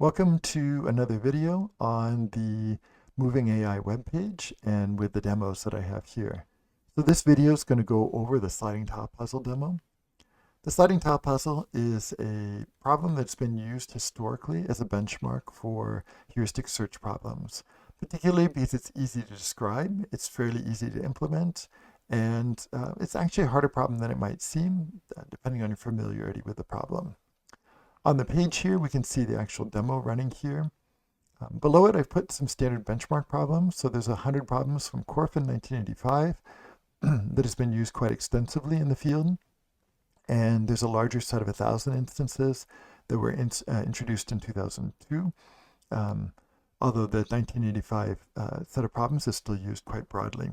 Welcome to another video on the Moving AI webpage and with the demos that I have here. So this video is going to go over the sliding tile puzzle demo. The sliding tile puzzle is a problem that's been used historically as a benchmark for heuristic search problems, particularly because it's easy to describe, it's fairly easy to implement, and it's actually a harder problem than it might seem, depending on your familiarity with the problem. On the page here, we can see the actual demo running here. Below it, I've put some standard benchmark problems. So there's 100 problems from Korf in 1985 that has been used quite extensively in the field. And there's a larger set of 1,000 instances that were introduced in 2002, although the 1985 set of problems is still used quite broadly.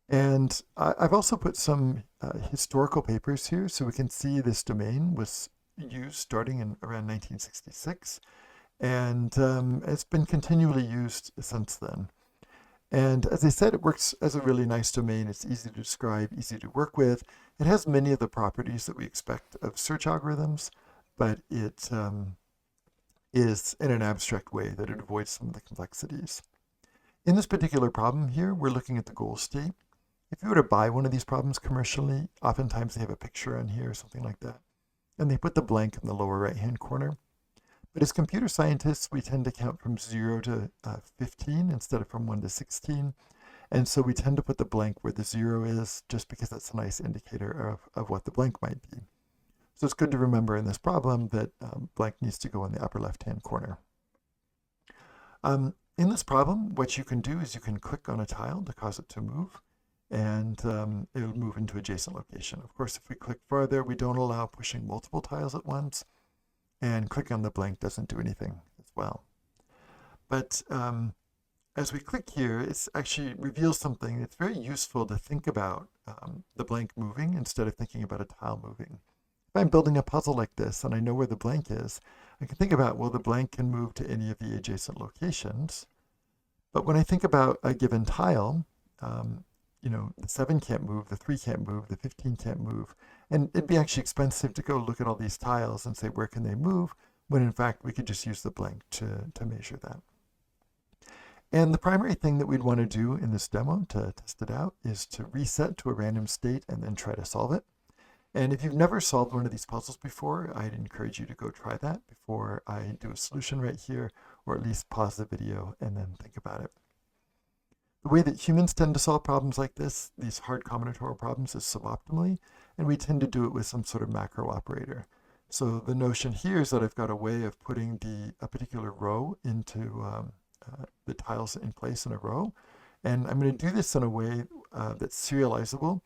And I've also put some historical papers here so we can see this domain was used starting in around 1966, and it's been continually used since then. And as I said, it works as a really nice domain. It's easy to describe, easy to work with. It has many of the properties that we expect of search algorithms, but it is in an abstract way that it avoids some of the complexities. In this particular problem here, we're looking at the goal state. If you were to buy one of these problems commercially, oftentimes they have a picture on here or something like that, and they put the blank in the lower right-hand corner. But as computer scientists, we tend to count from 0 to 15 instead of from 1 to 16. And so we tend to put the blank where the 0 is, just because that's a nice indicator of what the blank might be. So it's good to remember in this problem that blank needs to go in the upper left-hand corner. In this problem, what you can do is you can click on a tile to cause it to move, and it'll move into adjacent location. Of course, if we click farther, we don't allow pushing multiple tiles at once, and clicking on the blank doesn't do anything as well. But as we click here, it actually reveals something. It's very useful to think about the blank moving instead of thinking about a tile moving. If I'm building a puzzle like this and I know where the blank is, I can think about, well, the blank can move to any of the adjacent locations. But when I think about a given tile, the 7 can't move, the 3 can't move, the 15 can't move. And it'd be actually expensive to go look at all these tiles and say, where can they move? When in fact, we could just use the blank to measure that. And the primary thing that we'd want to do in this demo to test it out is to reset to a random state and then try to solve it. And if you've never solved one of these puzzles before, I'd encourage you to go try that before I do a solution right here, or at least pause the video and then think about it. The way that humans tend to solve problems like this, these hard combinatorial problems, is suboptimally, and we tend to do it with some sort of macro operator. So the notion here is that I've got a way of putting a particular row into the tiles in place in a row, and I'm going to do this in a way that's serializable,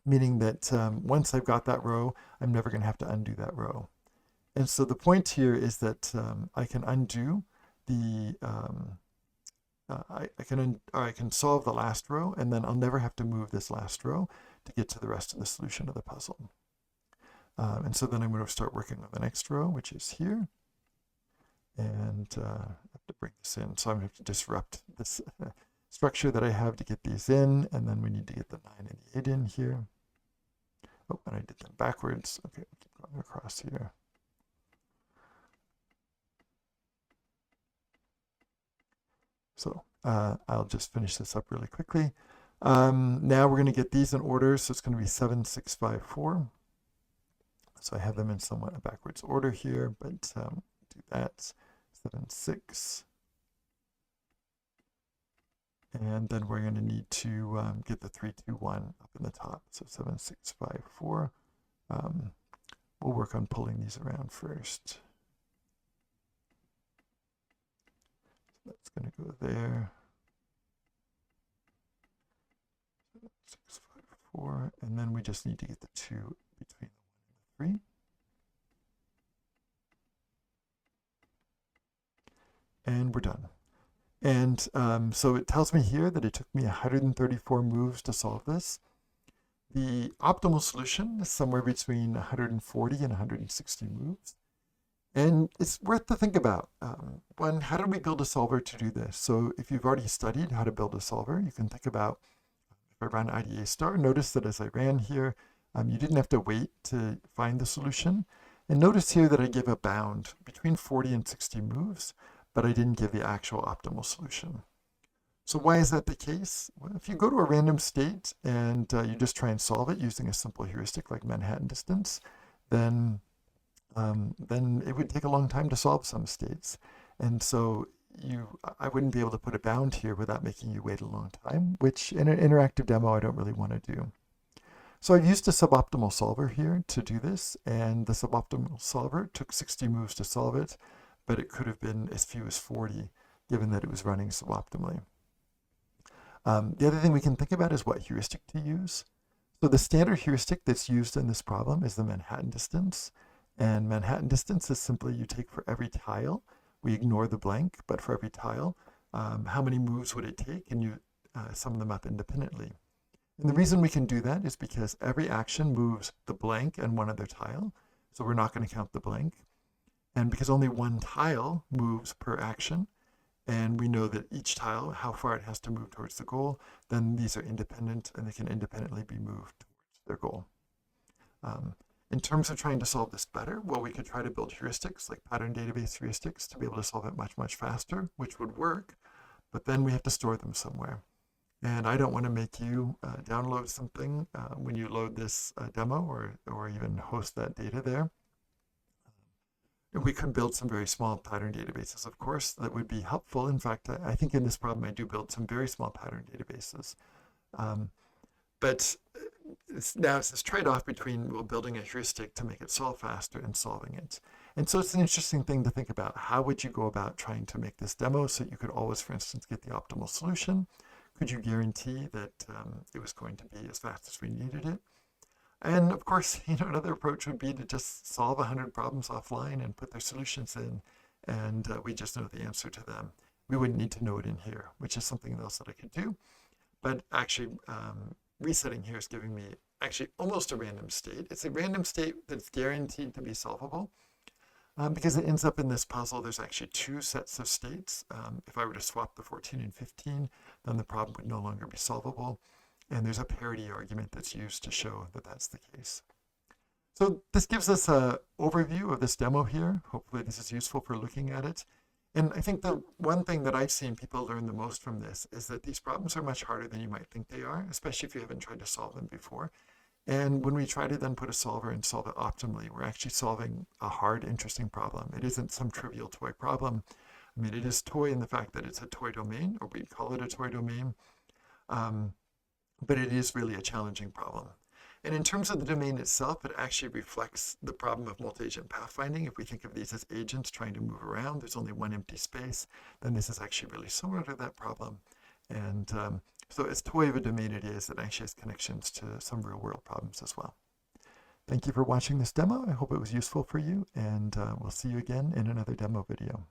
meaning that once I've got that row, I'm never going to have to undo that row. And so the point here is that I can undo the I can solve the last row, and then I'll never have to move this last row to get to the rest of the solution of the puzzle. And so then I'm going to start working on the next row, which is here. And I have to bring this in. So I'm going to have to disrupt this structure that I have to get these in, and then we need to get the 9 and the 8 in here. Oh, and I did them backwards. Okay, we'll keep going across here. So I'll just finish this up really quickly. Now we're going to get these in order. So it's going to be 7, 6, 5, 4. So I have them in somewhat a backwards order here, but do that. 7, 6. And then we're going to need to get the 3, 2, 1 up in the top. So 7, 6, 5, 4. We'll work on pulling these around first. That's going to go there. 6, 5, 4. And then we just need to get the 2 between the 1 and the 3. And we're done. And so it tells me here that it took me 134 moves to solve this. The optimal solution is somewhere between 140 and 160 moves. And it's worth to think about. One, how did we build a solver to do this? So if you've already studied how to build a solver, you can think about, if I run IDA star, notice that as I ran here, you didn't have to wait to find the solution. And notice here that I give a bound between 40 and 60 moves, but I didn't give the actual optimal solution. So why is that the case? Well, if you go to a random state and you just try and solve it using a simple heuristic like Manhattan distance, then it would take a long time to solve some states. And so I wouldn't be able to put a bound here without making you wait a long time, which in an interactive demo, I don't really want to do. So I've used a suboptimal solver here to do this, and the suboptimal solver took 60 moves to solve it, but it could have been as few as 40, given that it was running suboptimally. The other thing we can think about is what heuristic to use. So the standard heuristic that's used in this problem is the Manhattan distance. And Manhattan distance is simply you take for every tile, we ignore the blank, but for every tile, how many moves would it take, and you sum them up independently. And the reason we can do that is because every action moves the blank and one other tile, so we're not going to count the blank. And because only one tile moves per action, and we know that each tile, how far it has to move towards the goal, then these are independent and they can independently be moved towards their goal. In terms of trying to solve this better, well, we could try to build heuristics like pattern database heuristics to be able to solve it much, much faster, which would work, but then we have to store them somewhere. And I don't want to make you download something when you load this demo or even host that data there. We could build some very small pattern databases, of course, that would be helpful. In fact, I think in this problem, I do build some very small pattern databases. But now it's this trade-off between building a heuristic to make it solve faster and solving it. And so it's an interesting thing to think about. How would you go about trying to make this demo so you could always, for instance, get the optimal solution? Could you guarantee that it was going to be as fast as we needed it? And of course, another approach would be to just solve 100 problems offline and put their solutions in, and we just know the answer to them. We wouldn't need to know it in here, which is something else that I could do. But actually, resetting here is giving me actually almost a random state. It's a random state that's guaranteed to be solvable. Because it ends up in this puzzle, there's actually two sets of states. If I were to swap the 14 and 15, then the problem would no longer be solvable. And there's a parity argument that's used to show that that's the case. So this gives us an overview of this demo here. Hopefully this is useful for looking at it. And I think the one thing that I've seen people learn the most from this is that these problems are much harder than you might think they are, especially if you haven't tried to solve them before. And when we try to then put a solver and solve it optimally, we're actually solving a hard, interesting problem. It isn't some trivial toy problem. I mean, it is toy in the fact that it's a toy domain, or we call it a toy domain. But it is really a challenging problem. And in terms of the domain itself, it actually reflects the problem of multi-agent pathfinding. If we think of these as agents trying to move around, there's only one empty space, then this is actually really similar to that problem. And so as toy of a domain it is, it actually has connections to some real-world problems as well. Thank you for watching this demo. I hope it was useful for you, and we'll see you again in another demo video.